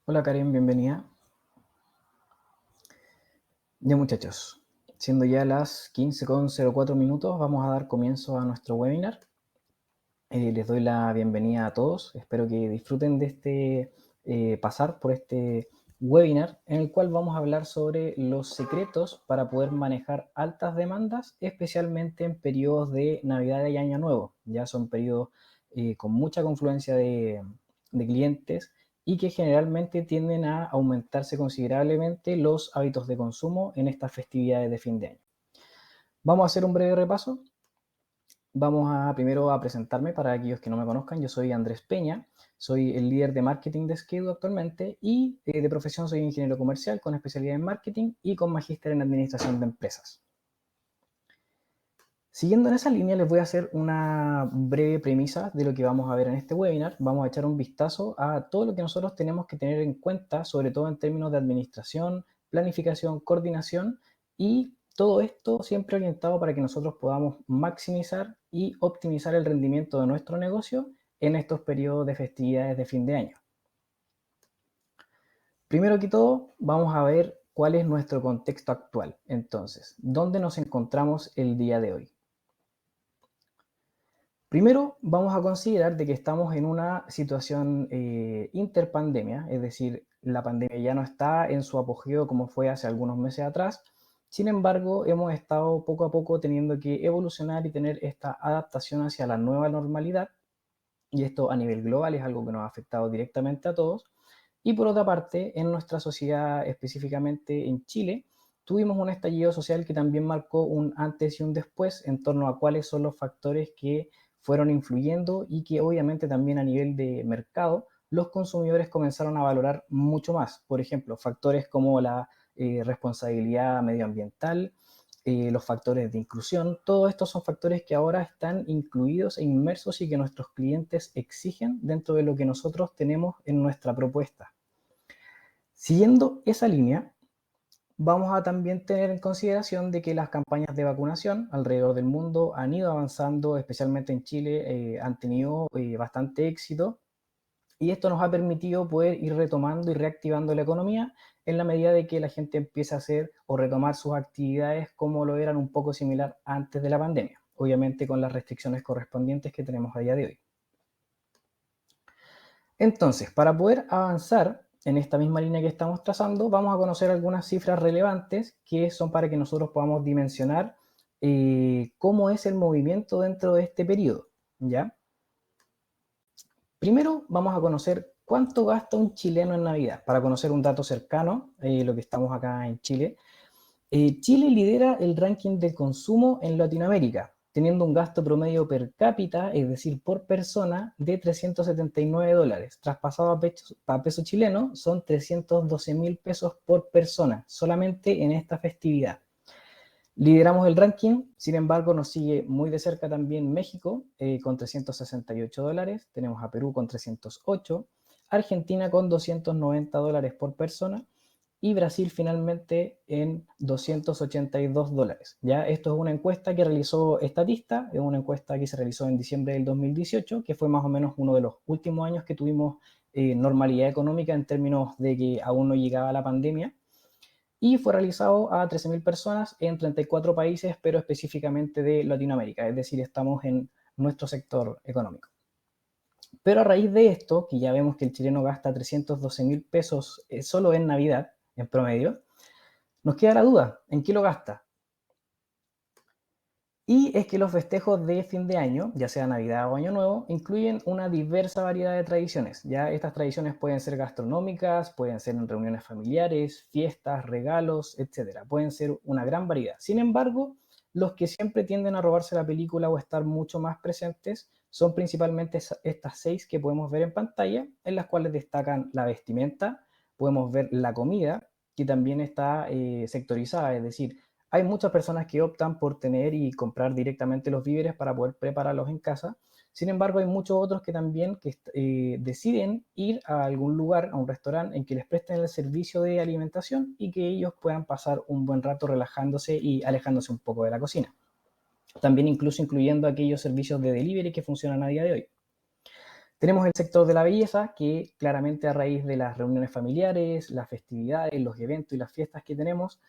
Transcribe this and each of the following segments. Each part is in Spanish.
Hola Karen, bienvenida. Ya muchachos, siendo ya las 15:04 vamos a dar comienzo a nuestro webinar. Les doy la bienvenida a todos. Espero que disfruten de pasar por este webinar en el cual vamos a hablar sobre los secretos para poder manejar altas demandas, especialmente en periodos de Navidad y Año Nuevo. Ya son periodos con mucha confluencia de clientes y que generalmente tienden a aumentarse considerablemente los hábitos de consumo en estas festividades de fin de año. Vamos a hacer un breve repaso. Vamos primero a presentarme para aquellos que no me conozcan. Yo soy Andrés Peña, soy el líder de marketing de Skedo actualmente y de profesión soy ingeniero comercial con especialidad en marketing y con magíster en administración de empresas. Siguiendo en esa línea, les voy a hacer una breve premisa de lo que vamos a ver en este webinar. Vamos a echar un vistazo a todo lo que nosotros tenemos que tener en cuenta, sobre todo en términos de administración, planificación, coordinación y todo esto siempre orientado para que nosotros podamos maximizar y optimizar el rendimiento de nuestro negocio en estos periodos de festividades de fin de año. Primero que todo, vamos a ver cuál es nuestro contexto actual. Entonces, ¿dónde nos encontramos el día de hoy? Primero, vamos a considerar de que estamos en una situación interpandemia, es decir, la pandemia ya no está en su apogeo como fue hace algunos meses atrás. Sin embargo, hemos estado poco a poco teniendo que evolucionar y tener esta adaptación hacia la nueva normalidad, y esto a nivel global es algo que nos ha afectado directamente a todos. Y por otra parte, en nuestra sociedad, específicamente en Chile, tuvimos un estallido social que también marcó un antes y un después en torno a cuáles son los factores que fueron influyendo y que obviamente también a nivel de mercado los consumidores comenzaron a valorar mucho más. Por ejemplo, factores como la responsabilidad medioambiental, los factores de inclusión, todos estos son factores que ahora están incluidos e inmersos y que nuestros clientes exigen dentro de lo que nosotros tenemos en nuestra propuesta. Siguiendo esa línea, vamos a también tener en consideración de que las campañas de vacunación alrededor del mundo han ido avanzando, especialmente en Chile, han tenido bastante éxito, y esto nos ha permitido poder ir retomando y reactivando la economía en la medida de que la gente empieza a hacer o retomar sus actividades como lo eran un poco similar antes de la pandemia, obviamente con las restricciones correspondientes que tenemos a día de hoy. Entonces, para poder avanzar en esta misma línea que estamos trazando, vamos a conocer algunas cifras relevantes que son para que nosotros podamos dimensionar cómo es el movimiento dentro de este periodo, ¿ya? Primero vamos a conocer cuánto gasta un chileno en Navidad. Para conocer un dato cercano, lo que estamos acá en Chile, Chile lidera el ranking de consumo en Latinoamérica, teniendo un gasto promedio per cápita, es decir, por persona, de $379. Traspasado a peso chileno, son 312.000 pesos por persona, solamente en esta festividad. Lideramos el ranking, sin embargo nos sigue muy de cerca también México con $368, tenemos a Perú con 308, Argentina con $290 por persona y Brasil finalmente en $282. ¿Ya? Esto es una encuesta que realizó Statista, es una encuesta que se realizó en diciembre del 2018, que fue más o menos uno de los últimos años que tuvimos normalidad económica en términos de que aún no llegaba la pandemia, y fue realizado a 13.000 personas en 34 países, pero específicamente de Latinoamérica, es decir, estamos en nuestro sector económico. Pero a raíz de esto, que ya vemos que el chileno gasta 312.000 pesos solo en Navidad, en promedio, nos queda la duda, ¿en qué lo gasta? Y es que los festejos de fin de año, ya sea Navidad o Año Nuevo, incluyen una diversa variedad de tradiciones. Ya estas tradiciones pueden ser gastronómicas, pueden ser en reuniones familiares, fiestas, regalos, etc. Pueden ser una gran variedad. Sin embargo, los que siempre tienden a robarse la película o estar mucho más presentes son principalmente estas 6 que podemos ver en pantalla, en las cuales destacan la vestimenta, podemos ver la comida, que también está sectorizada, es decir, hay muchas personas que optan por tener y comprar directamente los víveres para poder prepararlos en casa. Sin embargo, hay muchos otros que también deciden ir a algún lugar, a un restaurante, en que les presten el servicio de alimentación y que ellos puedan pasar un buen rato relajándose y alejándose un poco de la cocina. También incluso incluyendo aquellos servicios de delivery que funcionan a día de hoy. Tenemos el sector de la belleza, que claramente a raíz de las reuniones familiares, las festividades, los eventos y las fiestas que tenemos,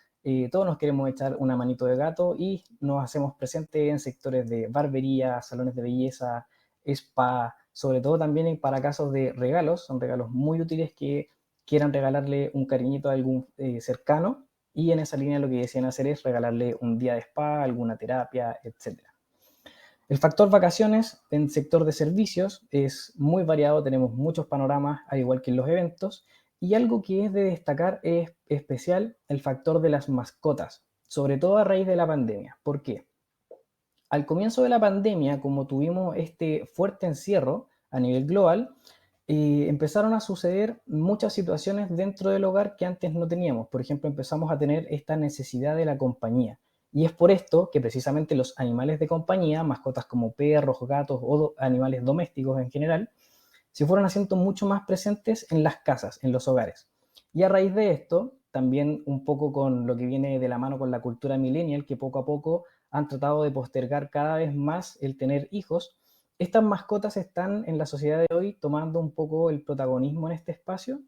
todos nos queremos echar una manito de gato y nos hacemos presentes en sectores de barbería, salones de belleza, spa, sobre todo también para casos de regalos, son regalos muy útiles que quieran regalarle un cariñito a algún cercano, y en esa línea lo que decían hacer es regalarle un día de spa, alguna terapia, etcétera. El factor vacaciones en el sector de servicios es muy variado, tenemos muchos panoramas, al igual que en los eventos, y algo que es de destacar es especial el factor de las mascotas, sobre todo a raíz de la pandemia. ¿Por qué? Al comienzo de la pandemia, como tuvimos este fuerte encierro a nivel global, empezaron a suceder muchas situaciones dentro del hogar que antes no teníamos. Por ejemplo, empezamos a tener esta necesidad de la compañía. Y es por esto que precisamente los animales de compañía, mascotas como perros, gatos o animales domésticos en general, se fueron haciendo mucho más presentes en las casas, en los hogares. Y a raíz de esto, también un poco con lo que viene de la mano con la cultura millennial, que poco a poco han tratado de postergar cada vez más el tener hijos, estas mascotas están en la sociedad de hoy tomando un poco el protagonismo en este espacio,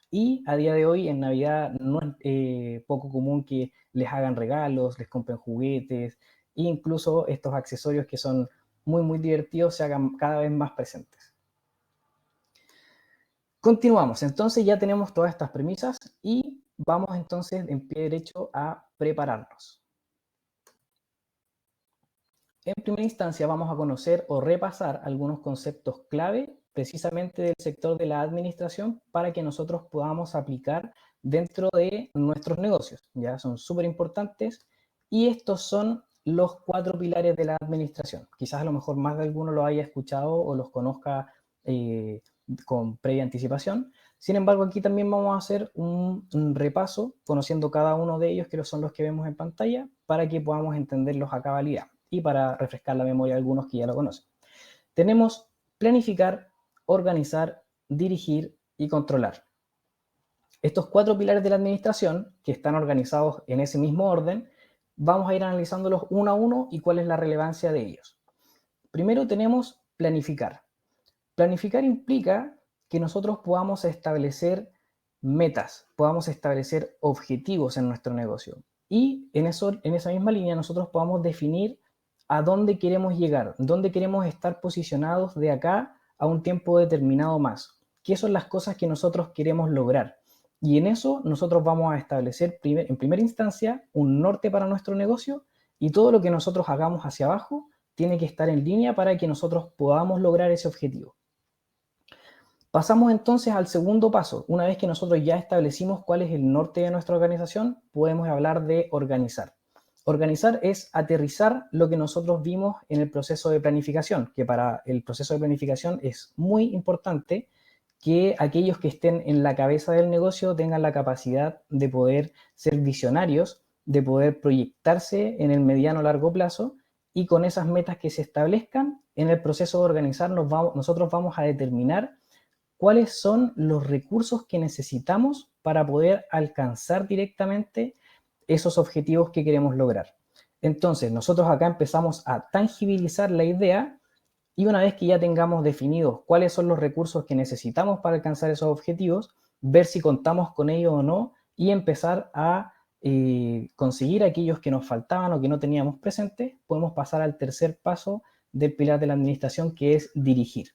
y a día de hoy en Navidad no es poco común que les hagan regalos, les compren juguetes e incluso estos accesorios que son muy muy divertidos se hagan cada vez más presentes. Continuamos, entonces ya tenemos todas estas premisas y vamos entonces en pie derecho a prepararnos. En primera instancia vamos a conocer o repasar algunos conceptos clave precisamente del sector de la administración para que nosotros podamos aplicar dentro de nuestros negocios. Ya son súper importantes y estos son los 4 pilares de la administración. Quizás a lo mejor más de alguno lo haya escuchado o los conozca con previa anticipación. Sin embargo, aquí también vamos a hacer un repaso conociendo cada uno de ellos, que son los que vemos en pantalla, para que podamos entenderlos a cabalidad y para refrescar la memoria de algunos que ya lo conocen. Tenemos planificar, organizar, dirigir y controlar. Estos 4 pilares de la administración, que están organizados en ese mismo orden, vamos a ir analizándolos uno a uno y cuál es la relevancia de ellos. Primero tenemos planificar. Planificar implica que nosotros podamos establecer metas, podamos establecer objetivos en nuestro negocio. Y en esa misma línea nosotros podamos definir a dónde queremos llegar, dónde queremos estar posicionados de acá a un tiempo determinado más. ¿Qué son las cosas que nosotros queremos lograr? Y en eso nosotros vamos a establecer en primera instancia un norte para nuestro negocio, y todo lo que nosotros hagamos hacia abajo tiene que estar en línea para que nosotros podamos lograr ese objetivo. Pasamos entonces al segundo paso. Una vez que nosotros ya establecimos cuál es el norte de nuestra organización, podemos hablar de organizar. Organizar es aterrizar lo que nosotros vimos en el proceso de planificación, que para el proceso de planificación es muy importante que aquellos que estén en la cabeza del negocio tengan la capacidad de poder ser visionarios, de poder proyectarse en el mediano o largo plazo, y con esas metas que se establezcan en el proceso de organizar nosotros vamos a determinar cuáles son los recursos que necesitamos para poder alcanzar directamente esos objetivos que queremos lograr. Entonces, nosotros acá empezamos a tangibilizar la idea, y una vez que ya tengamos definidos cuáles son los recursos que necesitamos para alcanzar esos objetivos, ver si contamos con ellos o no y empezar a conseguir aquellos que nos faltaban o que no teníamos presentes, podemos pasar al tercer paso del pilar de la administración, que es dirigir.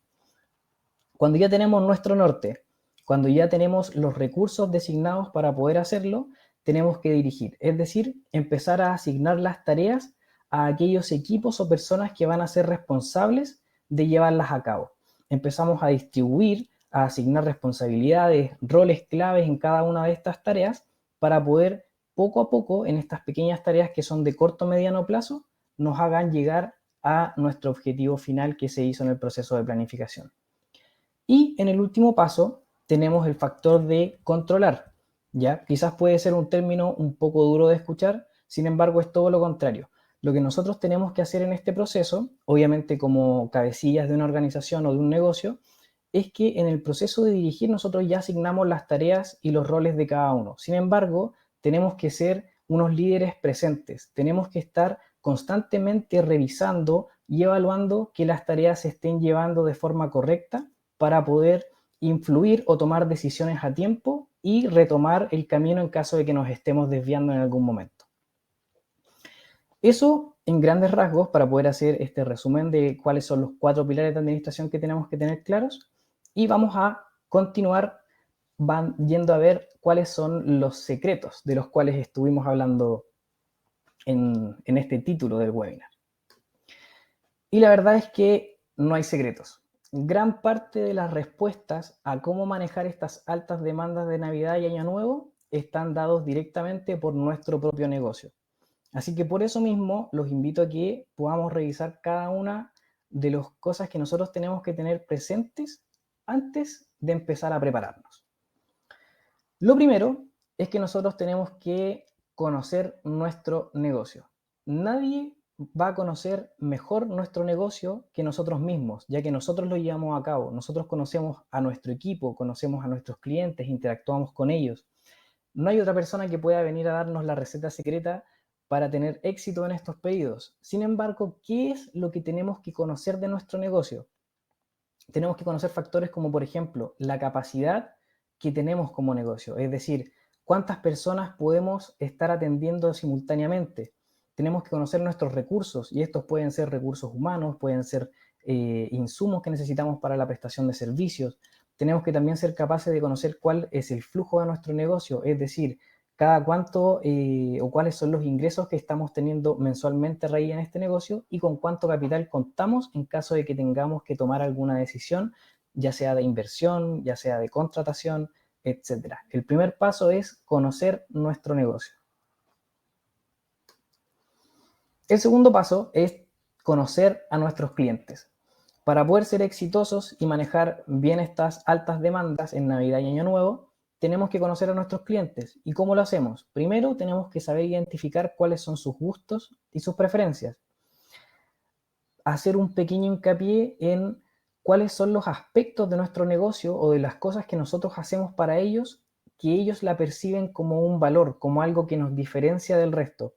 Cuando ya tenemos nuestro norte, cuando ya tenemos los recursos designados para poder hacerlo, tenemos que dirigir, es decir, empezar a asignar las tareas a aquellos equipos o personas que van a ser responsables de llevarlas a cabo. Empezamos a distribuir, a asignar responsabilidades, roles claves en cada una de estas tareas para poder poco a poco, en estas pequeñas tareas que son de corto o mediano plazo, nos hagan llegar a nuestro objetivo final que se hizo en el proceso de planificación. Y en el último paso tenemos el factor de controlar. ¿Ya? Quizás puede ser un término un poco duro de escuchar, sin embargo es todo lo contrario. Lo que nosotros tenemos que hacer en este proceso, obviamente como cabecillas de una organización o de un negocio, es que en el proceso de dirigir nosotros ya asignamos las tareas y los roles de cada uno. Sin embargo, tenemos que ser unos líderes presentes. Tenemos que estar constantemente revisando y evaluando que las tareas se estén llevando de forma correcta para poder influir o tomar decisiones a tiempo y retomar el camino en caso de que nos estemos desviando en algún momento. Eso en grandes rasgos, para poder hacer este resumen de cuáles son los 4 pilares de administración que tenemos que tener claros, y vamos a continuar yendo a ver cuáles son los secretos de los cuales estuvimos hablando en este título del webinar. Y la verdad es que no hay secretos. Gran parte de las respuestas a cómo manejar estas altas demandas de Navidad y Año Nuevo están dados directamente por nuestro propio negocio. Así que por eso mismo los invito a que podamos revisar cada una de las cosas que nosotros tenemos que tener presentes antes de empezar a prepararnos. Lo primero es que nosotros tenemos que conocer nuestro negocio. Nadie va a conocer mejor nuestro negocio que nosotros mismos, ya que nosotros lo llevamos a cabo. Nosotros conocemos a nuestro equipo, conocemos a nuestros clientes, interactuamos con ellos. No hay otra persona que pueda venir a darnos la receta secreta para tener éxito en estos pedidos. Sin embargo, ¿qué es lo que tenemos que conocer de nuestro negocio? Tenemos que conocer factores como, por ejemplo, la capacidad que tenemos como negocio, es decir, cuántas personas podemos estar atendiendo simultáneamente. Tenemos que conocer nuestros recursos, y estos pueden ser recursos humanos, pueden ser insumos que necesitamos para la prestación de servicios. Tenemos que también ser capaces de conocer cuál es el flujo de nuestro negocio, es decir, cada cuánto o cuáles son los ingresos que estamos teniendo mensualmente a raíz en este negocio y con cuánto capital contamos en caso de que tengamos que tomar alguna decisión, ya sea de inversión, ya sea de contratación, etc. El primer paso es conocer nuestro negocio. El segundo paso es conocer a nuestros clientes. Para poder ser exitosos y manejar bien estas altas demandas en Navidad y Año Nuevo, tenemos que conocer a nuestros clientes. ¿Y cómo lo hacemos? Primero tenemos que saber identificar cuáles son sus gustos y sus preferencias. Hacer un pequeño hincapié en cuáles son los aspectos de nuestro negocio o de las cosas que nosotros hacemos para ellos, que ellos la perciben como un valor, como algo que nos diferencia del resto.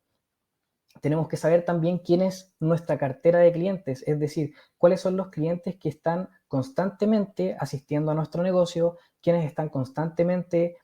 Tenemos que saber también quién es nuestra cartera de clientes, es decir, cuáles son los clientes que están constantemente asistiendo a nuestro negocio, quienes están constantemente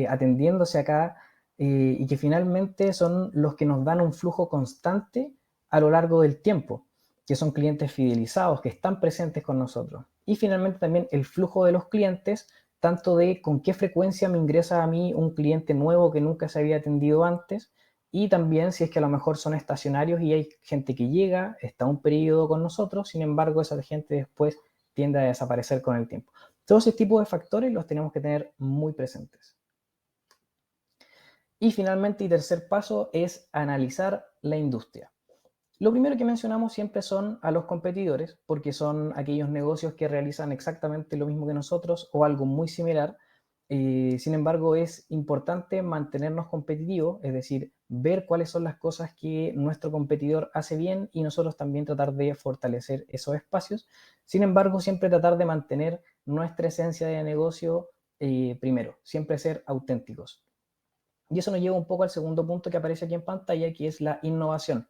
atendiéndose acá y que finalmente son los que nos dan un flujo constante a lo largo del tiempo, que son clientes fidelizados, que están presentes con nosotros. Y finalmente también el flujo de los clientes, tanto de con qué frecuencia me ingresa a mí un cliente nuevo que nunca se había atendido antes, y también si es que a lo mejor son estacionarios y hay gente que llega, está un periodo con nosotros, sin embargo esa gente después tiende a desaparecer con el tiempo. Todos ese tipo de factores los tenemos que tener muy presentes. Y finalmente, y tercer paso, es analizar la industria. Lo primero que mencionamos siempre son a los competidores, porque son aquellos negocios que realizan exactamente lo mismo que nosotros o algo muy similar. Sin embargo, es importante mantenernos competitivos, es decir, ver cuáles son las cosas que nuestro competidor hace bien y nosotros también tratar de fortalecer esos espacios. Sin embargo, siempre tratar de mantener nuestra esencia de negocio primero, siempre ser auténticos. Y eso nos lleva un poco al segundo punto que aparece aquí en pantalla, que es la innovación.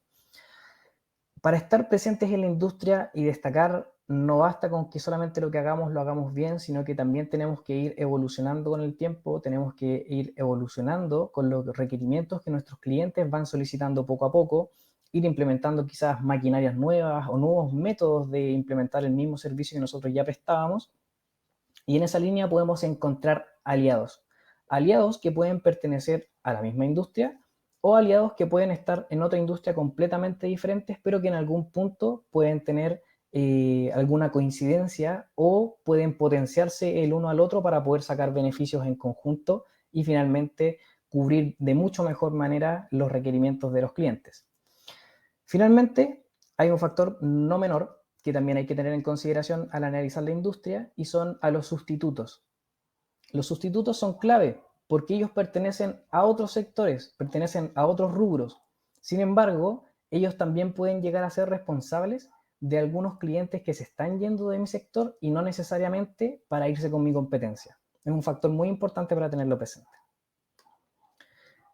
Para estar presentes en la industria y destacar, no basta con que solamente lo que hagamos lo hagamos bien, sino que también tenemos que ir evolucionando con el tiempo, tenemos que ir evolucionando con los requerimientos que nuestros clientes van solicitando poco a poco, ir implementando quizás maquinarias nuevas o nuevos métodos de implementar el mismo servicio que nosotros ya prestábamos. Y en esa línea podemos encontrar aliados. Aliados que pueden pertenecer a la misma industria o aliados que pueden estar en otra industria completamente diferentes, pero que en algún punto pueden tener alguna coincidencia o pueden potenciarse el uno al otro para poder sacar beneficios en conjunto y finalmente cubrir de mucho mejor manera los requerimientos de los clientes. Finalmente, hay un factor no menor que también hay que tener en consideración al analizar la industria y son a los sustitutos. Los sustitutos son clave porque ellos pertenecen a otros sectores, pertenecen a otros rubros. Sin embargo, ellos también pueden llegar a ser responsables de algunos clientes que se están yendo de mi sector y no necesariamente para irse con mi competencia. Es un factor muy importante para tenerlo presente.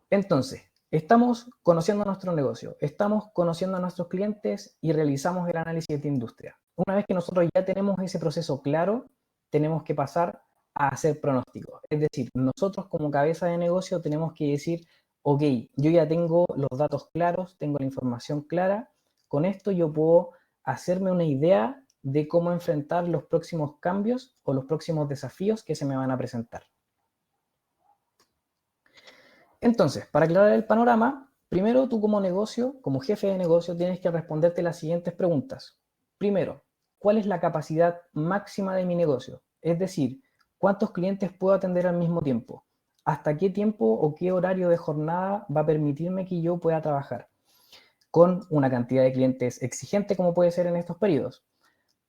Entonces, estamos conociendo nuestro negocio, estamos conociendo a nuestros clientes y realizamos el análisis de industria. Una vez que nosotros ya tenemos ese proceso claro, tenemos que pasar a hacer pronósticos. Es decir, nosotros como cabeza de negocio tenemos que decir, ok, yo ya tengo los datos claros, tengo la información clara, con esto yo puedo hacerme una idea de cómo enfrentar los próximos cambios o los próximos desafíos que se me van a presentar. Entonces, para aclarar el panorama, primero tú como negocio, como jefe de negocio, tienes que responderte las siguientes preguntas. Primero, ¿cuál es la capacidad máxima de mi negocio? Es decir, ¿cuántos clientes puedo atender al mismo tiempo? ¿Hasta qué tiempo o qué horario de jornada va a permitirme que yo pueda trabajar con una cantidad de clientes exigente como puede ser en estos periodos?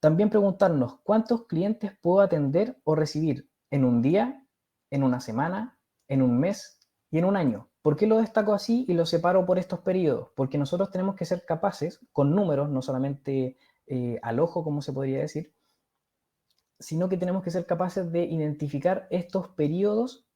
También preguntarnos cuántos clientes puedo atender o recibir en un día, en una semana, en un mes y en un año. ¿Por qué lo destaco así y lo separo por estos periodos? Porque nosotros tenemos que ser capaces, con números, no solamente al ojo, como se podría decir, sino que tenemos que ser capaces de identificar estos periodos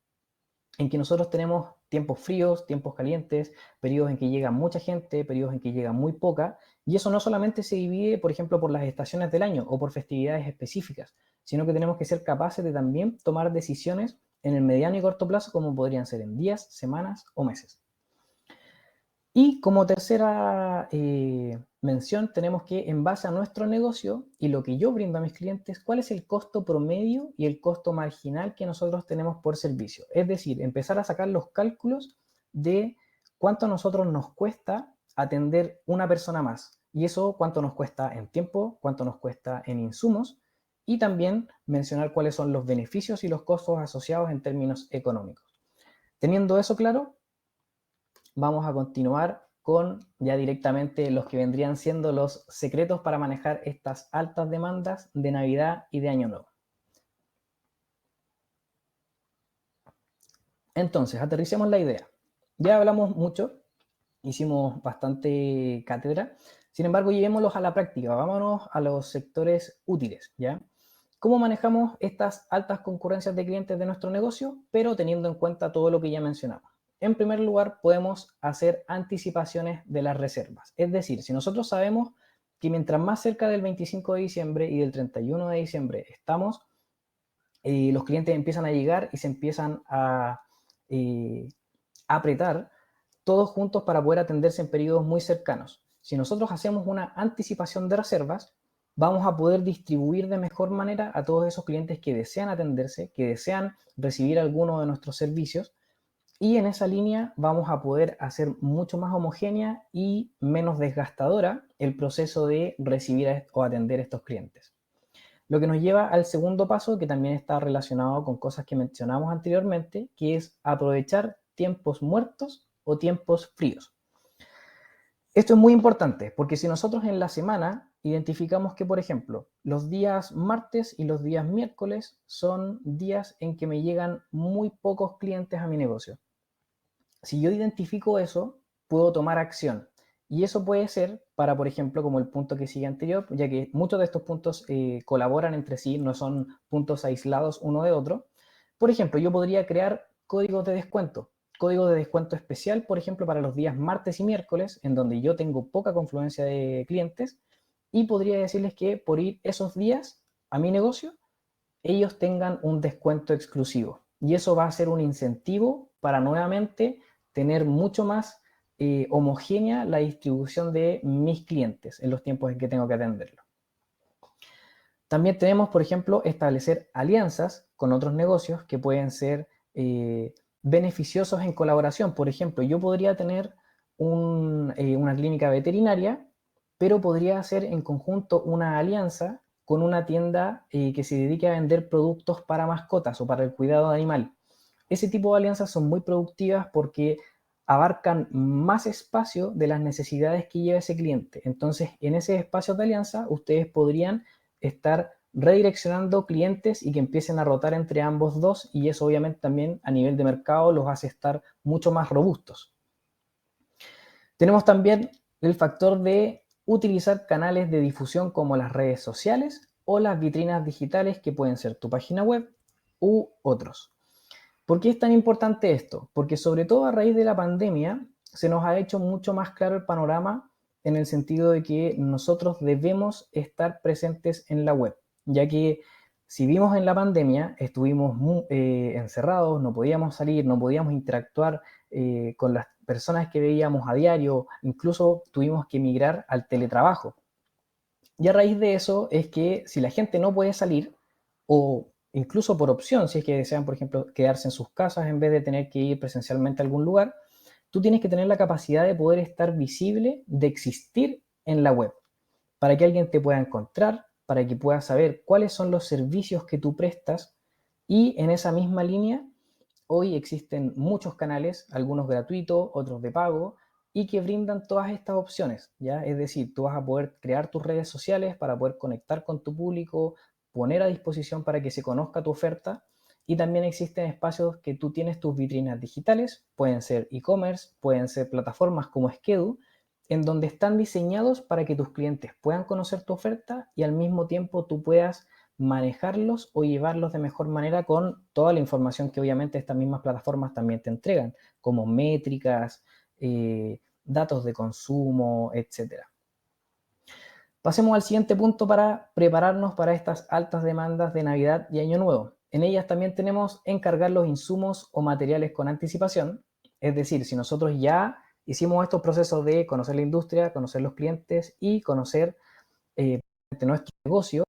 en que nosotros tenemos tiempos fríos, tiempos calientes, periodos en que llega mucha gente, periodos en que llega muy poca, y eso no solamente se divide, por ejemplo, por las estaciones del año o por festividades específicas, sino que tenemos que ser capaces de también tomar decisiones en el mediano y corto plazo, como podrían ser en días, semanas o meses. Y como tercera mención, tenemos que, en base a nuestro negocio y lo que yo brindo a mis clientes, cuál es el costo promedio y el costo marginal que nosotros tenemos por servicio. Es decir, empezar a sacar los cálculos de cuánto a nosotros nos cuesta atender una persona más. Y eso cuánto nos cuesta en tiempo, cuánto nos cuesta en insumos, y también mencionar cuáles son los beneficios y los costos asociados en términos económicos. Teniendo eso claro, vamos a continuar con ya directamente los que vendrían siendo los secretos para manejar estas altas demandas de Navidad y de Año Nuevo. Entonces, aterricemos la idea. Ya hablamos mucho, hicimos bastante cátedra, sin embargo, llevémoslos a la práctica, vámonos a los sectores útiles, ¿ya? ¿Cómo manejamos estas altas concurrencias de clientes de nuestro negocio, pero teniendo en cuenta todo lo que ya mencionamos? En primer lugar, podemos hacer anticipaciones de las reservas. Es decir, si nosotros sabemos que mientras más cerca del 25 de diciembre y del 31 de diciembre estamos, los clientes empiezan a llegar y se empiezan a apretar todos juntos para poder atenderse en periodos muy cercanos. Si nosotros hacemos una anticipación de reservas, vamos a poder distribuir de mejor manera a todos esos clientes que desean atenderse, que desean recibir alguno de nuestros servicios, y en esa línea vamos a poder hacer mucho más homogénea y menos desgastadora el proceso de recibir o atender a estos clientes. Lo que nos lleva al segundo paso, que también está relacionado con cosas que mencionamos anteriormente, que es aprovechar tiempos muertos o tiempos fríos. Esto es muy importante porque si nosotros en la semana identificamos que, por ejemplo, los días martes y los días miércoles son días en que me llegan muy pocos clientes a mi negocio. Si yo identifico eso, puedo tomar acción. Y eso puede ser para, por ejemplo, como el punto que sigue anterior, ya que muchos de estos puntos colaboran entre sí, no son puntos aislados uno de otro. Por ejemplo, yo podría crear códigos de descuento. Código de descuento especial, por ejemplo, para los días martes y miércoles, en donde yo tengo poca confluencia de clientes, y podría decirles que por ir esos días a mi negocio, ellos tengan un descuento exclusivo. Y eso va a ser un incentivo para nuevamente tener mucho más homogénea la distribución de mis clientes en los tiempos en que tengo que atenderlo. También tenemos, por ejemplo, establecer alianzas con otros negocios que pueden ser beneficiosos en colaboración. Por ejemplo, yo podría tener una clínica veterinaria, pero podría hacer en conjunto una alianza con una tienda que se dedique a vender productos para mascotas o para el cuidado animal. Ese tipo de alianzas son muy productivas porque abarcan más espacio de las necesidades que lleva ese cliente. Entonces, en ese espacio de alianza, ustedes podrían estar redireccionando clientes y que empiecen a rotar entre ambos dos, y eso obviamente también a nivel de mercado los hace estar mucho más robustos. Tenemos también el factor de utilizar canales de difusión como las redes sociales o las vitrinas digitales, que pueden ser tu página web u otros. ¿Por qué es tan importante esto? Porque sobre todo a raíz de la pandemia se nos ha hecho mucho más claro el panorama en el sentido de que nosotros debemos estar presentes en la web, ya que si vimos en la pandemia, estuvimos encerrados, no podíamos salir, no podíamos interactuar con las personas que veíamos a diario, incluso tuvimos que migrar al teletrabajo. Y a raíz de eso es que si la gente no puede salir, o incluso por opción, si es que desean, por ejemplo, quedarse en sus casas en vez de tener que ir presencialmente a algún lugar, tú tienes que tener la capacidad de poder estar visible, de existir en la web, para que alguien te pueda encontrar, para que puedas saber cuáles son los servicios que tú prestas. Y en esa misma línea, hoy existen muchos canales, algunos gratuitos, otros de pago, y que brindan todas estas opciones, ¿ya? Es decir, tú vas a poder crear tus redes sociales para poder conectar con tu público, poner a disposición para que se conozca tu oferta, y también existen espacios que tú tienes tus vitrinas digitales, pueden ser e-commerce, pueden ser plataformas como Skedu, en donde están diseñados para que tus clientes puedan conocer tu oferta y al mismo tiempo tú puedas manejarlos o llevarlos de mejor manera con toda la información que obviamente estas mismas plataformas también te entregan, como métricas, datos de consumo, etcétera. Pasemos al siguiente punto para prepararnos para estas altas demandas de Navidad y Año Nuevo. En ellas también tenemos encargar los insumos o materiales con anticipación, es decir, si nosotros ya hicimos estos procesos de conocer la industria, conocer los clientes y conocer nuestro negocio,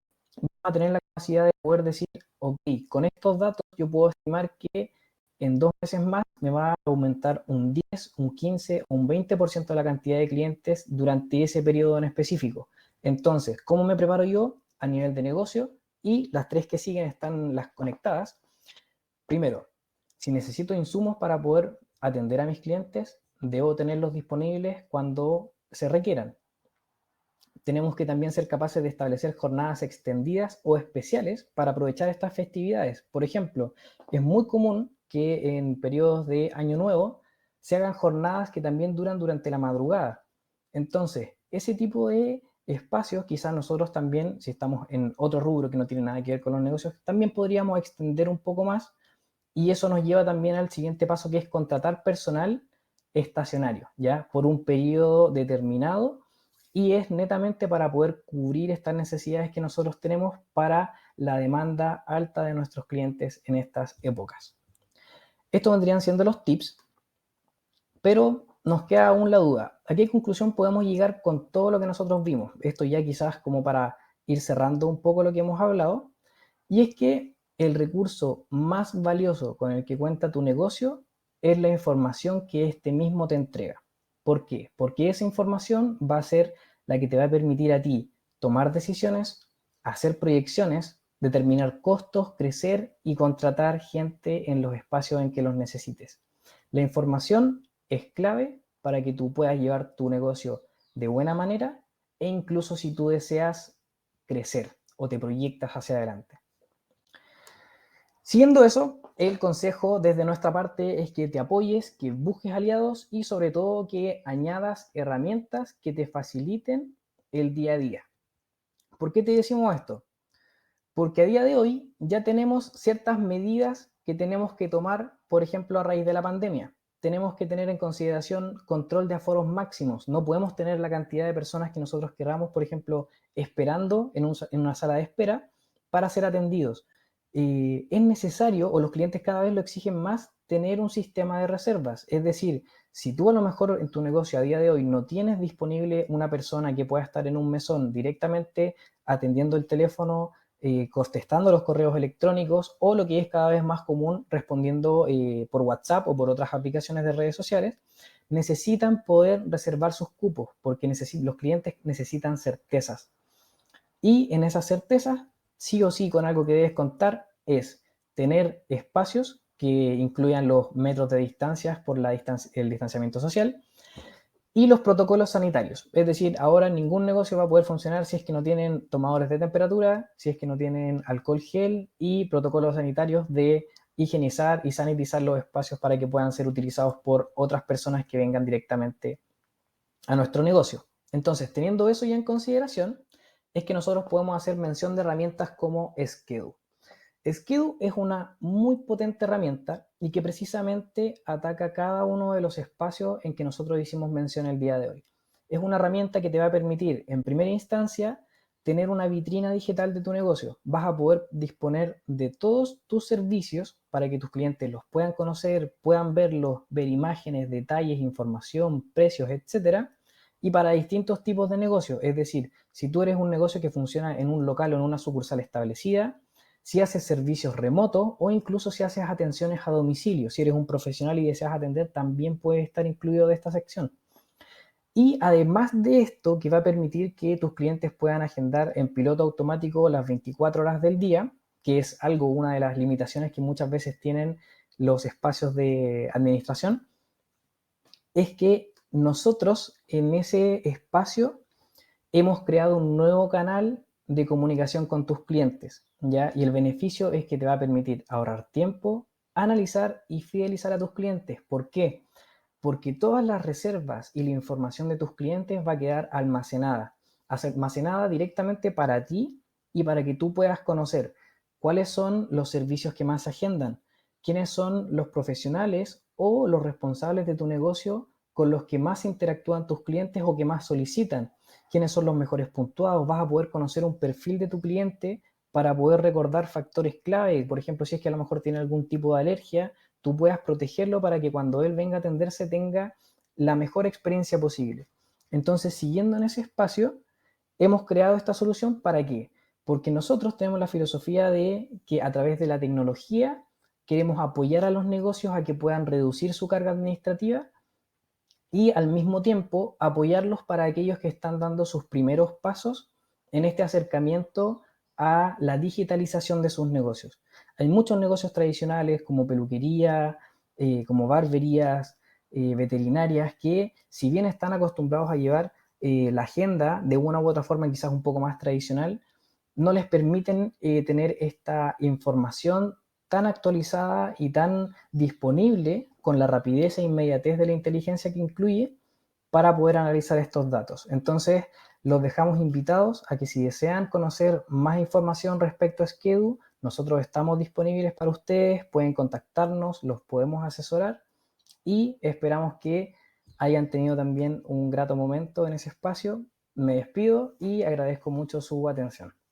a tener la capacidad de poder decir, ok, con estos datos yo puedo estimar que en 2 meses más me va a aumentar un 10, un 15 o un 20% de la cantidad de clientes durante ese periodo en específico. Entonces, ¿cómo me preparo yo a nivel de negocio? Y las 3 que siguen están las conectadas. Primero, si necesito insumos para poder atender a mis clientes, debo tenerlos disponibles cuando se requieran. Tenemos que también ser capaces de establecer jornadas extendidas o especiales para aprovechar estas festividades. Por ejemplo, es muy común que en periodos de Año Nuevo se hagan jornadas que también duran durante la madrugada. Entonces, ese tipo de espacios, quizás nosotros también, si estamos en otro rubro que no tiene nada que ver con los negocios, también podríamos extender un poco más, y eso nos lleva también al siguiente paso, que es contratar personal estacionario, ¿ya? Por un periodo determinado, y es netamente para poder cubrir estas necesidades que nosotros tenemos para la demanda alta de nuestros clientes en estas épocas. Estos vendrían siendo los tips, pero nos queda aún la duda. ¿A qué conclusión podemos llegar con todo lo que nosotros vimos? Esto ya quizás como para ir cerrando un poco lo que hemos hablado, y es que el recurso más valioso con el que cuenta tu negocio es la información que este mismo te entrega. ¿Por qué? Porque esa información va a ser la que te va a permitir a ti tomar decisiones, hacer proyecciones, determinar costos, crecer y contratar gente en los espacios en que los necesites. La información es clave para que tú puedas llevar tu negocio de buena manera, e incluso si tú deseas crecer o te proyectas hacia adelante. Siguiendo eso, el consejo desde nuestra parte es que te apoyes, que busques aliados y sobre todo que añadas herramientas que te faciliten el día a día. ¿Por qué te decimos esto? Porque a día de hoy ya tenemos ciertas medidas que tenemos que tomar, por ejemplo, a raíz de la pandemia. Tenemos que tener en consideración control de aforos máximos. No podemos tener la cantidad de personas que nosotros queramos, por ejemplo, esperando en una sala de espera para ser atendidos. Es necesario, o los clientes cada vez lo exigen más, tener un sistema de reservas. Es decir, si tú a lo mejor en tu negocio a día de hoy no tienes disponible una persona que pueda estar en un mesón directamente atendiendo el teléfono, contestando los correos electrónicos, o lo que es cada vez más común, respondiendo por WhatsApp o por otras aplicaciones de redes sociales, necesitan poder reservar sus cupos porque los clientes necesitan certezas. Y en esas certezas, sí o sí, con algo que debes contar es tener espacios que incluyan los metros de distancias por el distanciamiento social, y los protocolos sanitarios. Es decir, ahora ningún negocio va a poder funcionar si es que no tienen tomadores de temperatura, si es que no tienen alcohol gel y protocolos sanitarios de higienizar y sanitizar los espacios para que puedan ser utilizados por otras personas que vengan directamente a nuestro negocio. Entonces, teniendo eso ya en consideración, es que nosotros podemos hacer mención de herramientas como Skedu. Skedu es una muy potente herramienta y que precisamente ataca cada uno de los espacios en que nosotros hicimos mención el día de hoy. Es una herramienta que te va a permitir, en primera instancia, tener una vitrina digital de tu negocio. Vas a poder disponer de todos tus servicios para que tus clientes los puedan conocer, puedan verlos, ver imágenes, detalles, información, precios, etcétera. Y para distintos tipos de negocios. Es decir, si tú eres un negocio que funciona en un local o en una sucursal establecida, si haces servicios remotos o incluso si haces atenciones a domicilio. Si eres un profesional y deseas atender, también puede estar incluido de esta sección. Y además de esto, que va a permitir que tus clientes puedan agendar en piloto automático las 24 horas del día, que es algo, una de las limitaciones que muchas veces tienen los espacios de administración, es que nosotros en ese espacio hemos creado un nuevo canal de comunicación con tus clientes, ¿ya? Y el beneficio es que te va a permitir ahorrar tiempo, analizar y fidelizar a tus clientes. ¿Por qué? Porque todas las reservas y la información de tus clientes va a quedar almacenada directamente para ti y para que tú puedas conocer cuáles son los servicios que más agendan, quiénes son los profesionales o los responsables de tu negocio con los que más interactúan tus clientes o que más solicitan, quiénes son los mejores puntuados. Vas a poder conocer un perfil de tu cliente para poder recordar factores clave. Por ejemplo, si es que a lo mejor tiene algún tipo de alergia, tú puedas protegerlo para que cuando él venga a atenderse tenga la mejor experiencia posible. Entonces, siguiendo en ese espacio, hemos creado esta solución. ¿Para qué? Porque nosotros tenemos la filosofía de que a través de la tecnología queremos apoyar a los negocios a que puedan reducir su carga administrativa y al mismo tiempo apoyarlos para aquellos que están dando sus primeros pasos en este acercamiento a la digitalización de sus negocios. Hay muchos negocios tradicionales como peluquería, como barberías, veterinarias, que si bien están acostumbrados a llevar la agenda de una u otra forma quizás un poco más tradicional, no les permiten tener esta información tan actualizada y tan disponible con la rapidez e inmediatez de la inteligencia que incluye para poder analizar estos datos. Entonces, los dejamos invitados a que si desean conocer más información respecto a Skedu, nosotros estamos disponibles para ustedes, pueden contactarnos, los podemos asesorar y esperamos que hayan tenido también un grato momento en ese espacio. Me despido y agradezco mucho su atención.